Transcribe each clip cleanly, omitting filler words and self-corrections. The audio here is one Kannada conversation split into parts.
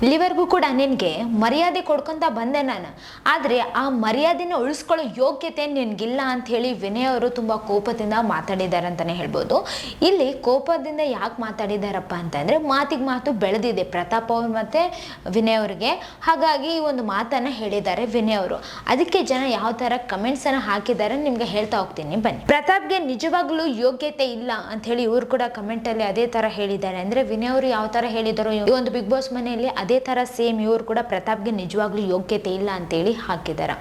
ಇಲ್ಲಿವರೆಗೂ ಕೂಡ ನಿನಗೆ ಮರ್ಯಾದೆ ಕೊಡ್ಕೊಂತ ಬಂದೆ ನಾನು, ಆದರೆ ಆ ಮರ್ಯಾದೆನ ಉಳಿಸ್ಕೊಳ್ಳೋ ಯೋಗ್ಯತೆ ನಿನಗಿಲ್ಲ ಅಂತ ಹೇಳಿ ವಿನಯ್ ಅವರು ತುಂಬ ಕೋಪದಿಂದ ಮಾತಾಡಿದ್ದಾರೆ ಅಂತಲೇ ಹೇಳ್ಬೋದು. ಇಲ್ಲಿ ಕೋಪದಿಂದ ಯಾಕೆ ಮಾತಾಡಿದಾರಪ್ಪ ಅಂತಂದರೆ ಮಾತಿಗೆ ಮಾತು ಬೆಳೆದಿದೆ ಪ್ರತಾಪ್ ಅವ್ರು ಮತ್ತು ವಿನಯ್ ಅವ್ರಿಗೆ. ಹಾಗಾಗಿ ಈ ಒಂದು ಮಾತನ್ನು ಹೇಳಿದ್ದಾರೆ ವಿನಯ್ ಅವರು. ಅದಕ್ಕೆ ಜನ ಯಾವ ಥರ ಕಮೆಂಟ್ಸನ್ನು ಹಾಕಿದ್ದಾರೆ ನಿಮಗೆ ಹೇಳ್ತಾ ಹೋಗ್ತೀನಿ ಬನ್ನಿ. ಪ್ರತಾಪ್ಗೆ ನಿಜವಾಗ್ಲೂ ಯೋಗ್ಯತೆ ಇಲ್ಲ ಅಂತ ಹೇಳಿ ಇವರು ಕೂಡ ಕಮೆಂಟಲ್ಲಿ ಅದೇ ಥರ ಹೇಳಿದ್ದಾರೆ. ಅಂದರೆ ವಿನಯ್ ಅವರು ಯಾವ ಥರ ಹೇಳಿದರು ಈ ಒಂದು ಬಿಗ್ ಬಾಸ್ ಮನೆಯಲ್ಲಿ ಅದೇ ಥರ ಸೇಮ್ ಇವರು ಕೂಡ ಪ್ರತಾಪ್ಗೆ ನಿಜವಾಗ್ಲೂ ಯೋಗ್ಯತೆ ಇಲ್ಲ ಅಂತೇಳಿ ಹಾಕಿದ್ದಾರೆ.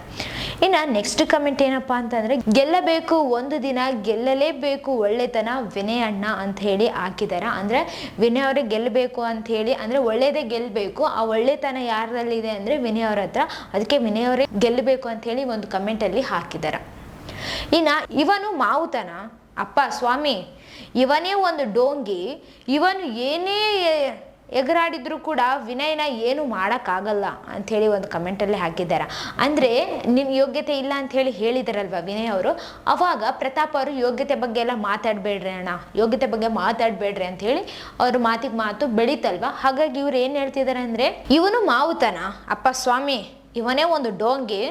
ಇನ್ನು ನೆಕ್ಸ್ಟ್ ಕಮೆಂಟ್ ಏನಪ್ಪ ಅಂತಂದರೆ ಗೆಲ್ಲಬೇಕು ಒಂದು ದಿನ ಗೆಲ್ಲಲೇಬೇಕು ಒಳ್ಳೆತನ ವಿನಯ್ ಅಣ್ಣ ಅಂತ ಹೇಳಿ ಹಾಕಿದ್ದಾರೆ. ಅಂದರೆ ವಿನಯ್ ಅವರೇ ಗೆಲ್ಲಬೇಕು ಅಂತ ಹೇಳಿ, ಅಂದರೆ ಒಳ್ಳೇದೇ ಗೆಲ್ಲಬೇಕು, ಆ ಒಳ್ಳೆತನ ಯಾರಲ್ಲಿದೆ ಅಂದರೆ ವಿನಯ್ ಅವ್ರ ಹತ್ರ, ಅದಕ್ಕೆ ವಿನಯ್ ಅವರೇ ಗೆಲ್ಲಬೇಕು ಅಂತ ಹೇಳಿ ಒಂದು ಕಮೆಂಟಲ್ಲಿ ಹಾಕಿದ್ದಾರೆ. ಇನ್ನು ಇವನು ಮಾವುತನ ಅಪ್ಪ ಸ್ವಾಮಿ, ಇವನೇ ಒಂದು ಡೋಂಗಿ, ಇವನು ಏನೇ ಎಗರಾಡಿದ್ರು ಕೂಡ ವಿನಯನ ಏನು ಮಾಡೋಕ್ಕಾಗಲ್ಲ ಅಂಥೇಳಿ ಒಂದು ಕಮೆಂಟಲ್ಲಿ ಹಾಕಿದ್ದಾರೆ. ಅಂದರೆ ನಿನ್ನ ಯೋಗ್ಯತೆ ಇಲ್ಲ ಅಂಥೇಳಿ ಹೇಳಿದಾರಲ್ವ ವಿನಯ್ ಅವರು, ಅವಾಗ ಪ್ರತಾಪ್ ಅವರು ಯೋಗ್ಯತೆ ಬಗ್ಗೆ ಎಲ್ಲ ಮಾತಾಡಬೇಡ್ರಿ ಅಣ್ಣ, ಯೋಗ್ಯತೆ ಬಗ್ಗೆ ಮಾತಾಡಬೇಡ್ರಿ ಅಂಥೇಳಿ ಅವ್ರ ಮಾತಿಗೆ ಮಾತು ಬೆಳೀತಲ್ವ. ಹಾಗಾಗಿ ಇವ್ರು ಏನು ಹೇಳ್ತಿದ್ದಾರೆ ಅಂದರೆ ಇವನು ಮಾವುತನ ಅಪ್ಪ ಸ್ವಾಮಿ, ಇವನೇ ಒಂದು ಡೋಂಗಿ,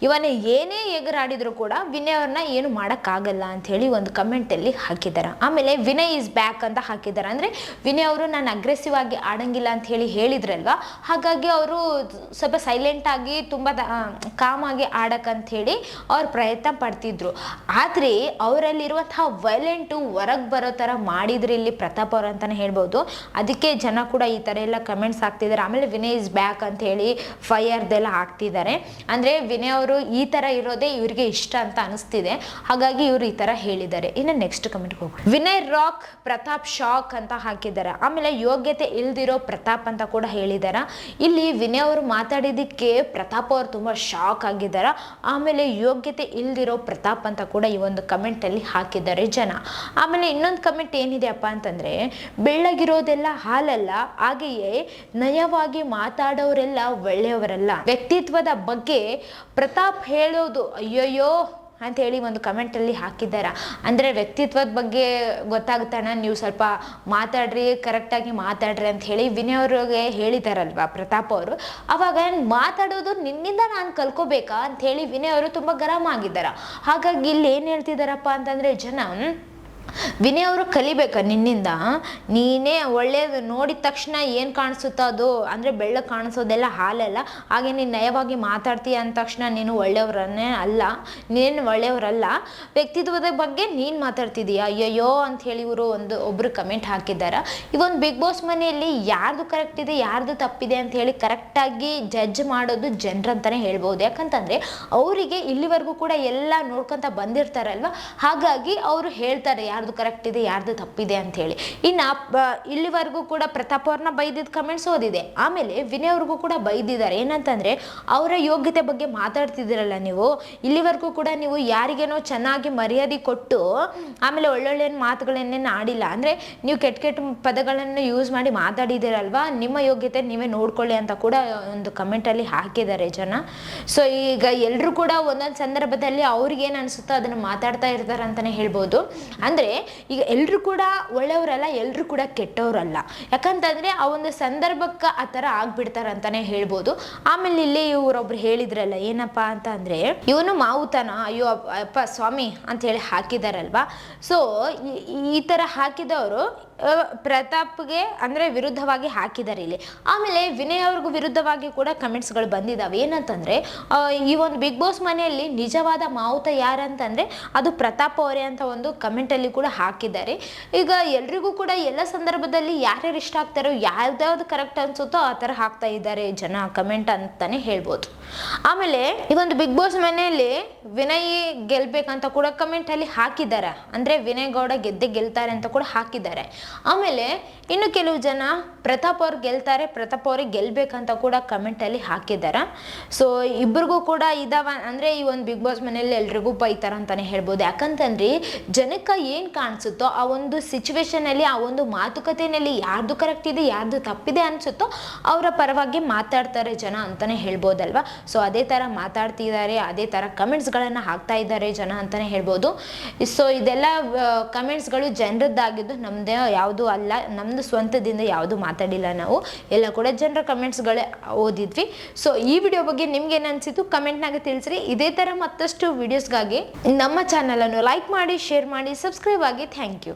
ಇವನೇ ಏನೇ ಎಗರಾಡಿದ್ರು ಕೂಡ ವಿನಯ್ ಅವ್ರನ್ನ ಏನು ಮಾಡೋಕ್ಕಾಗಲ್ಲ ಅಂಥೇಳಿ ಒಂದು ಕಮೆಂಟಲ್ಲಿ ಹಾಕಿದ್ದಾರೆ. ಆಮೇಲೆ ವಿನಯ್ ಈಸ್ ಬ್ಯಾಕ್ ಅಂತ ಹಾಕಿದ್ದಾರೆ. ಅಂದರೆ ವಿನಯ್ ಅವರು ನಾನು ಅಗ್ರೆಸಿವ್ ಆಗಿ ಆಡಂಗಿಲ್ಲ ಅಂತ ಹೇಳಿ ಹೇಳಿದ್ರಲ್ವ, ಹಾಗಾಗಿ ಅವರು ಸ್ವಲ್ಪ ಸೈಲೆಂಟಾಗಿ ತುಂಬ ಕಾಮಾಗಿ ಆಡೋಕ್ಕಂಥೇಳಿ ಅವ್ರು ಪ್ರಯತ್ನ ಪಡ್ತಿದ್ರು. ಆದರೆ ಅವರಲ್ಲಿರುವಂತಹ ವೈಲೆಂಟು ಹೊರಗೆ ಬರೋ ಥರ ಮಾಡಿದ್ರು ಇಲ್ಲಿ ಪ್ರತಾಪ್ ಅವರು ಅಂತಲೇ ಹೇಳ್ಬೋದು. ಅದಕ್ಕೆ ಜನ ಕೂಡ ಈ ಥರ ಎಲ್ಲ ಕಮೆಂಟ್ಸ್ ಹಾಕ್ತಿದ್ದಾರೆ. ಆಮೇಲೆ ವಿನಯ್ ಈಸ್ ಬ್ಯಾಕ್ ಅಂತ ಹೇಳಿ ಫೈರ್ದೆಲ್ಲ ಹಾಕ್ತಿದ್ದಾರೆ. ಅಂದರೆ ವಿನಯ್ ಅವರು ಈ ಥರ ಇರೋದೇ ಇವರಿಗೆ ಇಷ್ಟ ಅಂತ ಅನಿಸ್ತಿದೆ, ಹಾಗಾಗಿ ಇವರು ಈ ಥರ ಹೇಳಿದ್ದಾರೆ. ಇನ್ನು ನೆಕ್ಸ್ಟ್ ಕಮೆಂಟ್ಗೆ ಹೋಗಿ ವಿನಯ್ ರಾಕ್ ಪ್ರತಾಪ್ ಶಾಕ್ ಅಂತ ಹಾಕಿದ್ದಾರೆ. ಆಮೇಲೆ ಯೋಗ್ಯತೆ ಇಲ್ದಿರೋ ಪ್ರತಾಪ್ ಅಂತ ಕೂಡ ಹೇಳಿದ್ದಾರೆ. ಇಲ್ಲಿ ವಿನಯ್ ಅವರು ಮಾತಾಡಿದ್ದಕ್ಕೆ ಪ್ರತಾಪ್ ಅವರು ತುಂಬ ಶಾಕ್ ಆಗಿದ್ದಾರೆ. ಆಮೇಲೆ ಯೋಗ್ಯತೆ ಇಲ್ದಿರೋ ಪ್ರತಾಪ್ ಅಂತ ಕೂಡ ಈ ಒಂದು ಕಮೆಂಟಲ್ಲಿ ಹಾಕಿದ್ದಾರೆ ಜನ. ಆಮೇಲೆ ಇನ್ನೊಂದು ಕಮೆಂಟ್ ಏನಿದೆಯಪ್ಪ ಅಂತಂದರೆ ಬೆಳ್ಳಗಿರೋದೆಲ್ಲ ಹಾಲಲ್ಲ, ಹಾಗೆಯೇ ನಯವಾಗಿ ಮಾತಾಡೋರೆಲ್ಲ ಒಳ್ಳೆಯವರಲ್ಲ, ವ್ಯಕ್ತಿತ್ವದ ಬಗ್ಗೆ ಪ್ರತಾಪ್ ಹೇಳೋದು ಅಯ್ಯಯ್ಯೋ ಅಂತ ಹೇಳಿ ಒಂದು ಕಮೆಂಟಲ್ಲಿ ಹಾಕಿದ್ದಾರೆ. ಅಂದರೆ ವ್ಯಕ್ತಿತ್ವದ ಬಗ್ಗೆ ಗೊತ್ತಾಗುತ್ತಣ್ಣ, ನೀವು ಸ್ವಲ್ಪ ಮಾತಾಡ್ರಿ, ಕರೆಕ್ಟಾಗಿ ಮಾತಾಡ್ರಿ ಅಂತ ಹೇಳಿ ವಿನಯ್ ಅವ್ರಿಗೆ ಹೇಳಿದಾರಲ್ವ ಪ್ರತಾಪ್ ಅವರು. ಅವಾಗ ಮಾತಾಡೋದು ನಿನ್ನಿಂದ ನಾನು ಕಲ್ಕೋಬೇಕಾ ಅಂತ ಹೇಳಿ ವಿನಯ್ ಅವರು ತುಂಬ ಗರಂ ಆಗಿದ್ದಾರೆ. ಹಾಗಾಗಿ ಇಲ್ಲಿ ಏನು ಹೇಳ್ತಿದ್ದಾರಪ್ಪ ಅಂತಂದರೆ ಜನ ವಿನಯ್ ಅವರು ಕಲಿಬೇಕಾ ನಿನ್ನಿಂದ, ನೀನೇ ಒಳ್ಳೆಯದು ನೋಡಿದ ತಕ್ಷಣ ಏನು ಕಾಣಿಸುತ್ತೋ ಅದು, ಅಂದರೆ ಬೆಳ್ಳಗೆ ಕಾಣಿಸೋದೆಲ್ಲ ಹಾಲಲ್ಲ, ಹಾಗೆ ನೀನು ನಯವಾಗಿ ಮಾತಾಡ್ತೀಯ ಅಂದ ತಕ್ಷಣ ನೀನು ಒಳ್ಳೆಯವರನ್ನೇ ಅಲ್ಲ, ನೀನು ಒಳ್ಳೆಯವರಲ್ಲ, ವ್ಯಕ್ತಿತ್ವದ ಬಗ್ಗೆ ನೀನು ಮಾತಾಡ್ತಿದೀಯ ಅಯ್ಯಯ್ಯೋ ಅಂತ ಹೇಳಿ ಇವರು ಒಬ್ಬರು ಕಮೆಂಟ್ ಹಾಕಿದ್ದಾರೆ. ಇವೊಂದು ಬಿಗ್ ಬಾಸ್ ಮನೆಯಲ್ಲಿ ಯಾರ್ದು ಕರೆಕ್ಟ್ ಇದೆ ಯಾರ್ದು ತಪ್ಪಿದೆ ಅಂತ ಹೇಳಿ ಕರೆಕ್ಟಾಗಿ ಜಡ್ಜ್ ಮಾಡೋದು ಜನರಂತಲೇ ಹೇಳ್ಬೋದು. ಯಾಕಂತಂದರೆ ಅವರಿಗೆ ಇಲ್ಲಿವರೆಗೂ ಕೂಡ ಎಲ್ಲ ನೋಡ್ಕೊತ ಬಂದಿರ್ತಾರಲ್ವ, ಹಾಗಾಗಿ ಅವರು ಹೇಳ್ತಾರೆ ಯಾರ್ದು ಕರೆಕ್ಟ್ ಇದೆ ಯಾರ್ದು ತಪ್ಪಿದೆ ಅಂತ ಹೇಳಿ. ಇನ್ನು ಇಲ್ಲಿವರೆಗೂ ಕೂಡ ಪ್ರತಾಪ್ ಅವ್ರನ್ನ ಬೈದಿದ್ದ ಕಮೆಂಟ್ಸ್ ಓದಿದೆ. ಆಮೇಲೆ ವಿನಯ್ ಅವ್ರಿಗೂ ಕೂಡ ಬೈದಿದ್ದಾರೆ. ಏನಂತಂದರೆ ಅವರ ಯೋಗ್ಯತೆ ಬಗ್ಗೆ ಮಾತಾಡ್ತಿದ್ದೀರಲ್ಲ ನೀವು, ಇಲ್ಲಿವರೆಗೂ ಕೂಡ ನೀವು ಯಾರಿಗೇನೋ ಚೆನ್ನಾಗಿ ಮರ್ಯಾದೆ ಕೊಟ್ಟು ಆಮೇಲೆ ಒಳ್ಳೊಳ್ಳೆ ಮಾತುಗಳನ್ನೇನು ಆಡಿಲ್ಲ, ಅಂದರೆ ನೀವು ಕೆಟ್ಟ ಕೆಟ್ಟ ಪದಗಳನ್ನು ಯೂಸ್ ಮಾಡಿ ಮಾತಾಡಿದ್ದೀರಲ್ವ, ನಿಮ್ಮ ಯೋಗ್ಯತೆ ನೀವೇ ನೋಡ್ಕೊಳ್ಳಿ ಅಂತ ಕೂಡ ಒಂದು ಕಮೆಂಟಲ್ಲಿ ಹಾಕಿದ್ದಾರೆ ಜನ. ಸೊ ಈಗ ಎಲ್ಲರೂ ಕೂಡ ಒಂದೊಂದು ಸಂದರ್ಭದಲ್ಲಿ ಅವ್ರಿಗೇನು ಅನಿಸುತ್ತೋ ಅದನ್ನು ಮಾತಾಡ್ತಾ ಇರ್ತಾರೆ ಅಂತಲೇ ಹೇಳ್ಬೋದು. ಅಂದರೆ ಈಗ ಎಲ್ಲರೂ ಕೂಡ ಒಳ್ಳೆಯವರಲ್ಲ, ಎಲ್ಲರೂ ಕೂಡ ಕೆಟ್ಟವರಲ್ಲ. ಯಾಕಂತಂದರೆ ಆ ಒಂದು ಸಂದರ್ಭಕ್ಕೆ ಆ ಥರ ಆಗ್ಬಿಡ್ತಾರೆ ಅಂತಲೇ ಹೇಳ್ಬೋದು. ಆಮೇಲೆ ಇಲ್ಲಿ ಇವರೊಬ್ರು ಹೇಳಿದ್ರಲ್ಲ ಏನಪ್ಪ ಅಂತ ಅಂದರೆ ಇವನು ಮಾವುತನ ಅಯ್ಯೋ ಅಪ್ಪ ಸ್ವಾಮಿ ಅಂತ ಹೇಳಿ ಹಾಕಿದಾರಲ್ವ. ಸೊ ಈ ಥರ ಹಾಕಿದವರು ಪ್ರತಾಪ್ಗೆ ಅಂದರೆ ವಿರುದ್ಧವಾಗಿ ಹಾಕಿದ್ದಾರೆ ಇಲ್ಲಿ. ಆಮೇಲೆ ವಿನಯ್ ಅವ್ರಿಗೂ ವಿರುದ್ಧವಾಗಿ ಕೂಡ ಕಮೆಂಟ್ಸ್ಗಳು ಬಂದಿದ್ದಾವೆ. ಏನಂತಂದರೆ ಈ ಒಂದು ಬಿಗ್ ಬಾಸ್ ಮನೆಯಲ್ಲಿ ನಿಜವಾದ ಮಾವುತ ಯಾರಂತಂದರೆ ಅದು ಪ್ರತಾಪ್ ಅವರೇ ಅಂತ ಒಂದು ಕಮೆಂಟಲ್ಲಿ ಕೂಡ ಹಾಕಿದ್ದಾರೆ. ಈಗ ಎಲ್ರಿಗೂ ಕೂಡ ಎಲ್ಲ ಸಂದರ್ಭದಲ್ಲಿ ಯಾರ್ಯಾರು ಇಷ್ಟ ಆಗ್ತಾರೋ ಯಾವ್ದಾವ್ದು ಕರೆಕ್ಟ್ ಅನಿಸುತ್ತೋ ಆ ಥರ ಹಾಕ್ತಾ ಇದ್ದಾರೆ ಜನ ಕಮೆಂಟ್ ಅಂತಲೇ ಹೇಳ್ಬೋದು. ಆಮೇಲೆ ಈ ಒಂದು ಬಿಗ್ ಬಾಸ್ ಮನೆಯಲ್ಲಿ ವಿನಯ್ ಗೆಲ್ಬೇಕಂತ ಕೂಡ ಕಮೆಂಟಲ್ಲಿ ಹಾಕಿದ್ದಾರೆ. ಅಂದರೆ ವಿನಯ್ ಗೌಡ ಗೆಲ್ತಾರೆ ಅಂತ ಕೂಡ ಹಾಕಿದ್ದಾರೆ. ಆಮೇಲೆ ಇನ್ನು ಕೆಲವು ಜನ ಪ್ರತಾಪ್ ಅವ್ರು ಗೆಲ್ತಾರೆ, ಪ್ರತಾಪ್ ಅವ್ರಿಗೆ ಗೆಲ್ಬೇಕಂತ ಕೂಡ ಕಮೆಂಟಲ್ಲಿ ಹಾಕಿದ್ದಾರೆ. ಸೊ ಇಬ್ಬರಿಗೂ ಕೂಡ ಇದಾವ. ಅಂದರೆ ಈ ಒಂದು ಬಿಗ್ ಬಾಸ್ ಮನೆಯಲ್ಲಿ ಎಲ್ರಿಗೂ ಬೈತಾರ ಅಂತಲೇ ಹೇಳ್ಬೋದು. ಯಾಕಂತಂದ್ರೆ ಜನಕ್ಕೆ ಏನು ಕಾಣಿಸುತ್ತೋ ಆ ಒಂದು ಸಿಚುವೇಶನಲ್ಲಿ, ಆ ಒಂದು ಮಾತುಕತೆಯಲ್ಲಿ ಯಾರ್ದು ಕರೆಕ್ಟ್ ಇದೆ ಯಾರ್ದು ತಪ್ಪಿದೆ ಅನಿಸುತ್ತೋ ಅವರ ಪರವಾಗಿ ಮಾತಾಡ್ತಾರೆ ಜನ ಅಂತಲೇ ಹೇಳ್ಬೋದಲ್ವ. ಸೊ ಅದೇ ಥರ ಮಾತಾಡ್ತಿದ್ದಾರೆ, ಅದೇ ಥರ ಕಮೆಂಟ್ಸ್ಗಳನ್ನು ಹಾಕ್ತಾ ಇದ್ದಾರೆ ಜನ ಅಂತಲೇ ಹೇಳ್ಬೋದು. ಸೊ ಇದೆಲ್ಲ ಕಮೆಂಟ್ಸ್ಗಳು ಜನರದ್ದಾಗಿದ್ದು, ನಮ್ಮದೇ ಯಾವುದೂ ಅಲ್ಲ, ನಮ್ಮದು ಸ್ವಂತದಿಂದ ಯಾವುದು ಮಾತಾಡಿಲ್ಲ ನಾವು, ಎಲ್ಲ ಕೂಡ ಜನರ ಕಮೆಂಟ್ಸ್ಗಳೇ ಓದಿದ್ವಿ. ಸೊ ಈ ವಿಡಿಯೋ ಬಗ್ಗೆ ನಿಮ್ಗೆ ಏನು ಅನಿಸಿತು ಕಮೆಂಟ್ನಾಗ ತಿಳಿಸ್ರಿ. ಇದೇ ಥರ ಮತ್ತಷ್ಟು ವಿಡಿಯೋಸ್ಗಾಗಿ ನಮ್ಮ ಚಾನಲನ್ನು ಲೈಕ್ ಮಾಡಿ, ಶೇರ್ ಮಾಡಿ, ಸಬ್ಸ್ಕ್ರೈಬ್ ಆಗಿ. Thank you.